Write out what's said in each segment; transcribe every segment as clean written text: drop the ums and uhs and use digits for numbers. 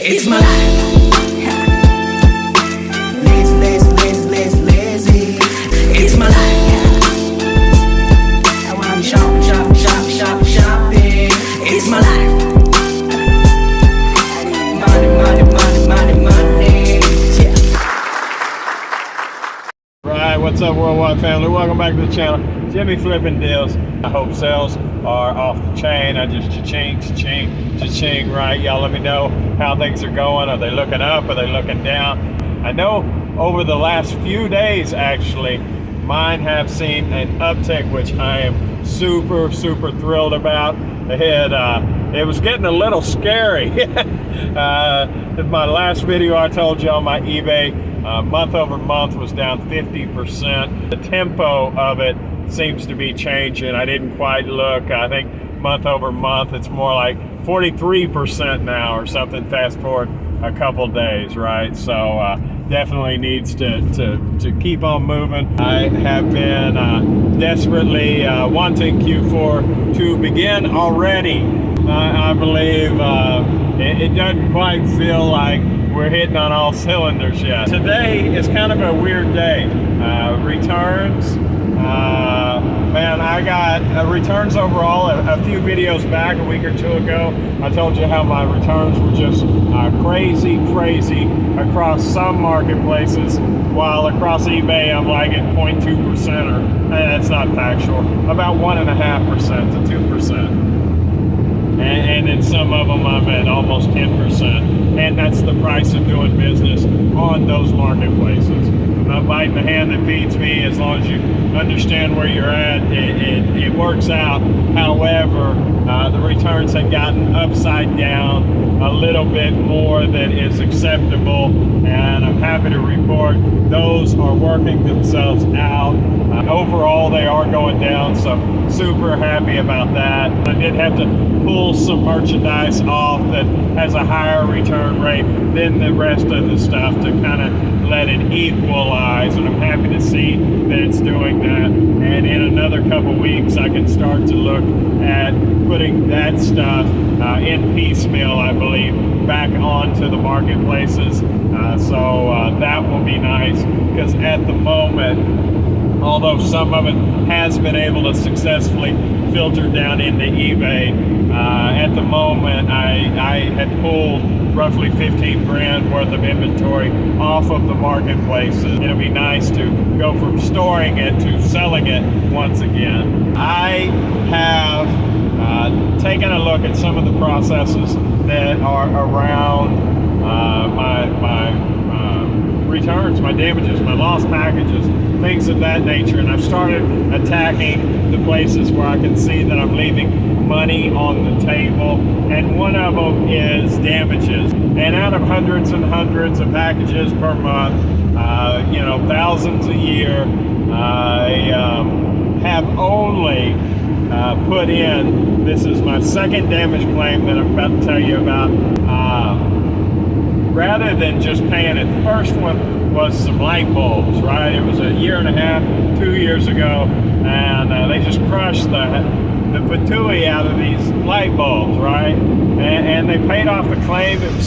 It's my life. Lazy. It's my life. I wanna shopping. It's my life. Money. Yeah. Right, what's up, worldwide family? Welcome back to the channel. Jimmy Flipping Deals. I hope sales are off the chain. I just cha-ching, right? Y'all let me know how things are going. Are they looking up? Are they looking down? I know over the last few days, actually, mine have seen an uptick, which I am super thrilled about. It was getting a little scary. My last video I told y'all, my eBay month over month was down 50%. The tempo of it seems to be changing. I didn't quite look. I think month over month it's more like 43% now or something, fast forward a couple days, right? So definitely needs to keep on moving. I have been desperately wanting Q4 to begin already. I believe it doesn't quite feel like we're hitting on all cylinders yet. Today is kind of a weird day. Returns, man, I got returns overall. A few videos back, a week or two ago, I told you how my returns were just crazy across some marketplaces, while across eBay I'm like at 0.2%, or that's not factual, about 1.5% to 2%. And in some of them I'm at almost 10%, and that's the price of doing business on those marketplaces. I'm not biting the hand that feeds me. As long as you understand where you're at, it works out. However, the returns have gotten upside down a little bit more than is acceptable, and I'm happy to report those are working themselves out. Overall, they are going down, so super happy about that. I did have to pull some merchandise off that has a higher return rate than the rest of the stuff to kind of let it equalize, and I'm happy to see that it's doing that. And in another couple weeks I can start to look at putting that stuff in piecemeal, I believe, back onto the marketplaces. So that will be nice, because at the moment, although some of it has been able to successfully filter down into eBay, at the moment I had pulled roughly 15 grand worth of inventory off of the marketplaces. It'll be nice to go from storing it to selling it once again. I have taken a look at some of the processes that are around my returns, my damages, my lost packages, things of that nature, and I've started attacking the places where I can see that I'm leaving money on the table, and one of them is damages. And out of hundreds and hundreds of packages per month, you know, thousands a year, I have only put in, this is my second damage claim that I'm about to tell you about, rather than just paying it. The first one was some light bulbs, right? It was a year and a half, 2 years ago, and they just crushed the patooey out of these light bulbs, right? And they paid off the claim. It was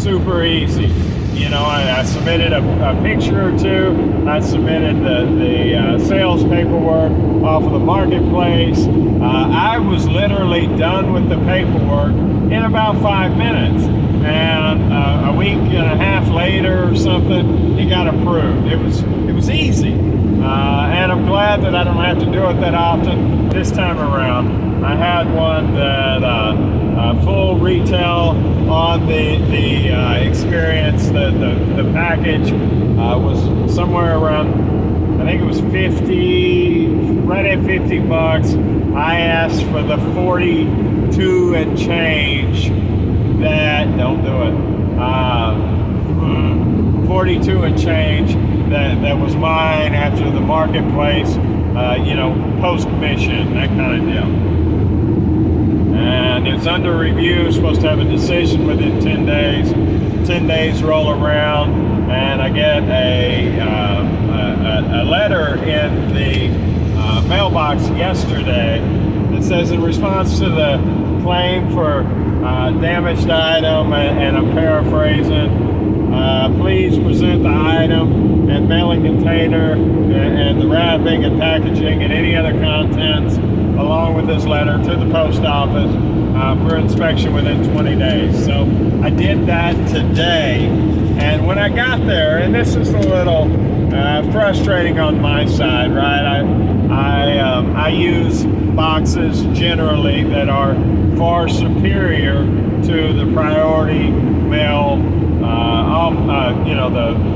super easy. You know, I submitted a picture or two. I submitted the sales paperwork off of the marketplace. I was literally done with the paperwork in about 5 minutes. And a week and a half later or something, it got approved. It was easy. And I'm glad that I don't have to do it that often. This time around, I had one that full retail on the experience. The package was somewhere around, I think it was 50, right at 50 bucks. I asked for the 42 and change. That don't do it. 42 and change that was mine after the marketplace, you know, post commission, that kind of deal. And it's under review, supposed to have a decision within 10 days. 10 days roll around, and I get a letter in the mailbox yesterday that says, in response to the claim for damaged item, and I'm paraphrasing. Please present the item and mailing container and the wrapping and packaging and any other contents along with this letter to the post office for inspection within 20 days. So I did that today, and when I got there, and this is a little frustrating on my side, right? I use boxes generally that are far superior to the priority mail,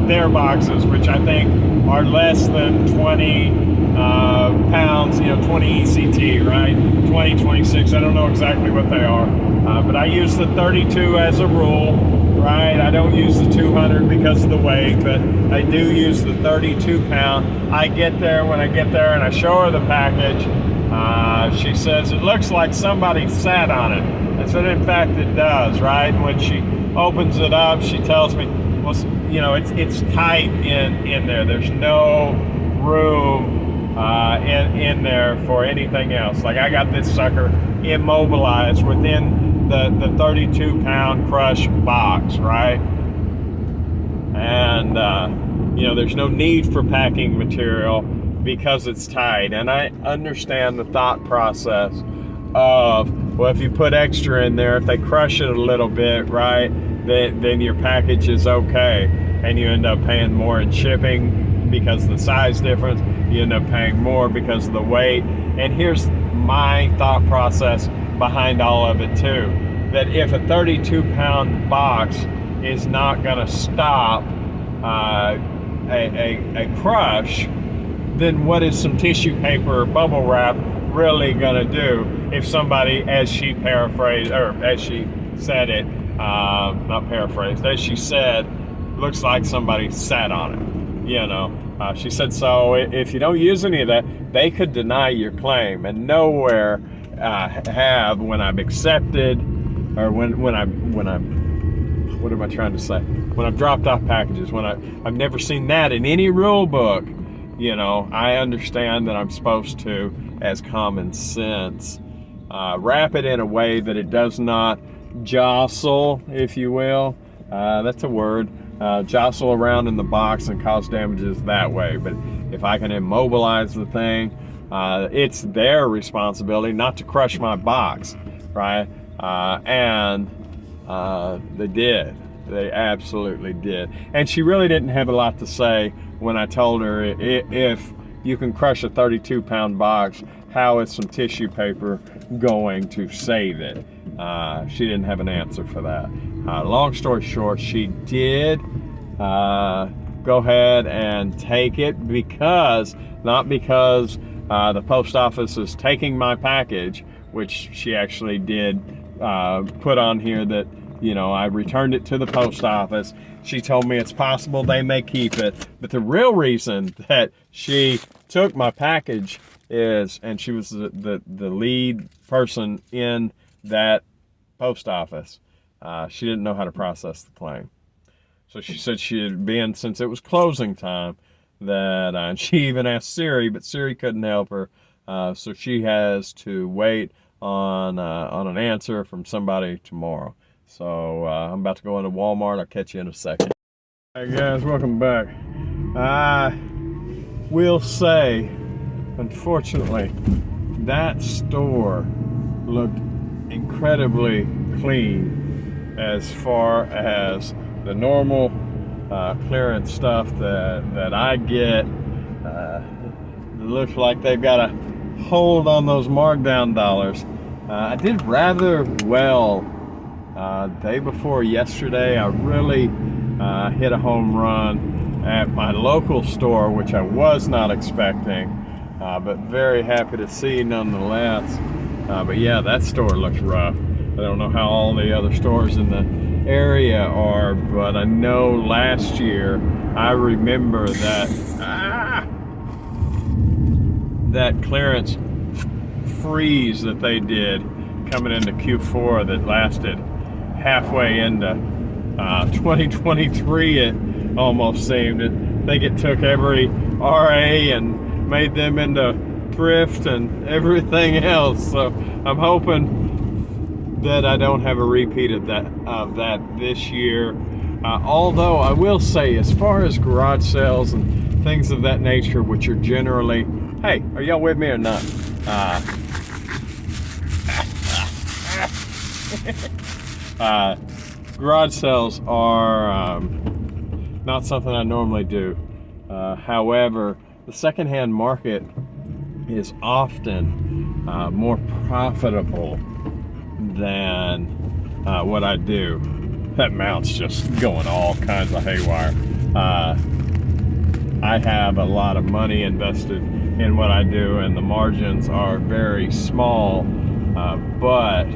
their boxes, which I think are less than 20 pounds, 20 ECT, right? 20, 26, I don't know exactly what they are, but I use the 32 as a rule, right? I don't use the 200 because of the weight, but I do use the 32 pound. I get there, when I get there and I show her the package, she says, it looks like somebody sat on it. I said, in fact, it does, right? And when she opens it up, she tells me, well, it's tight in there. There's no room in there for anything else. Like, I got this sucker immobilized within the 32 pound crush box, right? And there's no need for packing material because it's tight. And I understand the thought process of, well, if you put extra in there, if they crush it a little bit, right, then your package is okay, and you end up paying more in shipping because of the size difference. You end up paying more because of the weight. And here's my thought process behind all of it too, that if a 32 pound box is not going to stop a crush, then what is some tissue paper or bubble wrap really going to do if somebody, as she paraphrased, or as she said it, not paraphrased, as she said, looks like somebody sat on it, she said, so if you don't use any of that, they could deny your claim. And nowhere have, when I've accepted, or when I've dropped off packages, I've never seen that in any rule book. I understand that I'm supposed to, as common sense, wrap it in a way that it does not jostle, if you will. That's a word. Jostle around in the box and cause damages that way. But if I can immobilize the thing, it's their responsibility not to crush my box, right? And they did. They absolutely did. And she really didn't have a lot to say when I told her, if you can crush a 32 pound box, how is some tissue paper going to save it? She didn't have an answer for that. Long story short, she did go ahead and take it not because the post office is taking my package, which she actually did put on here that, I returned it to the post office. She told me it's possible they may keep it, but the real reason that she took my package is, and she was the lead person in that post office, she didn't know how to process the claim. So she said she had been, since it was closing time, that, and she even asked Siri, but Siri couldn't help her. So she has to wait on an answer from somebody tomorrow. So I'm about to go into Walmart. I'll catch you in a second. Hey guys, welcome back. I will say, unfortunately, that store looked incredibly clean as far as the normal clearance stuff that I get. It looks like they've got a hold on those markdown dollars. I did rather well day before yesterday. I really hit a home run at my local store, which I was not expecting, but very happy to see nonetheless. But yeah, that store looks rough. I don't know how all the other stores in the area are, but I know last year I remember that clearance freeze that they did coming into Q4 that lasted halfway into 2023. It almost seemed. I think it took every RA and made them into thrift and everything else. So I'm hoping that I don't have a repeat of that this year. Although I will say, as far as garage sales and things of that nature, which are generally, hey, are y'all with me or not? Garage sales are not something I normally do. However, the secondhand market is often more profitable than what I do. That mount's just going all kinds of haywire. I have a lot of money invested in what I do, and the margins are very small, but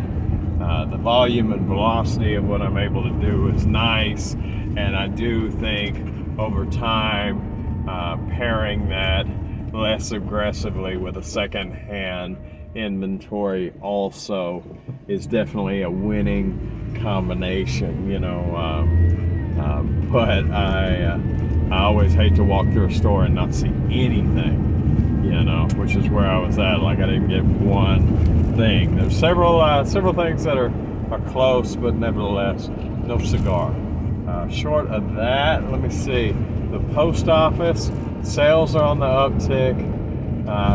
the volume and velocity of what I'm able to do is nice, and I do think over time pairing that less aggressively with a second-hand inventory also is definitely a winning combination, you know. But I always hate to walk through a store and not see anything, you know, which is where I was at. Like, I didn't get one thing. There's several things that are close, but nevertheless, no cigar. Short of that, let me see. The post office sales are on the uptick.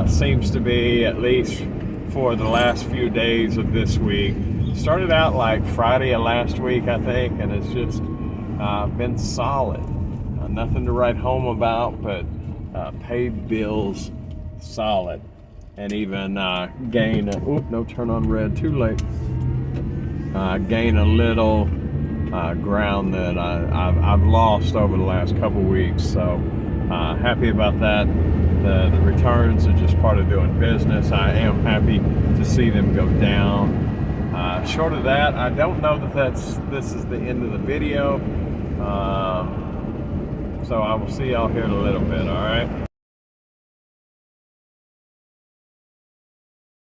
Seems to be, at least for the last few days of this week. Started out like Friday of last week, I think, and it's just been solid. Nothing to write home about, but paid bills solid. And even gain, no, turn on red, too late. Gain a little ground that I've lost over the last couple weeks. So happy about that. The returns are just part of doing business. I am happy to see them go down. Short of that, I don't know that this is the end of the video. So I will see y'all here in a little bit, all right?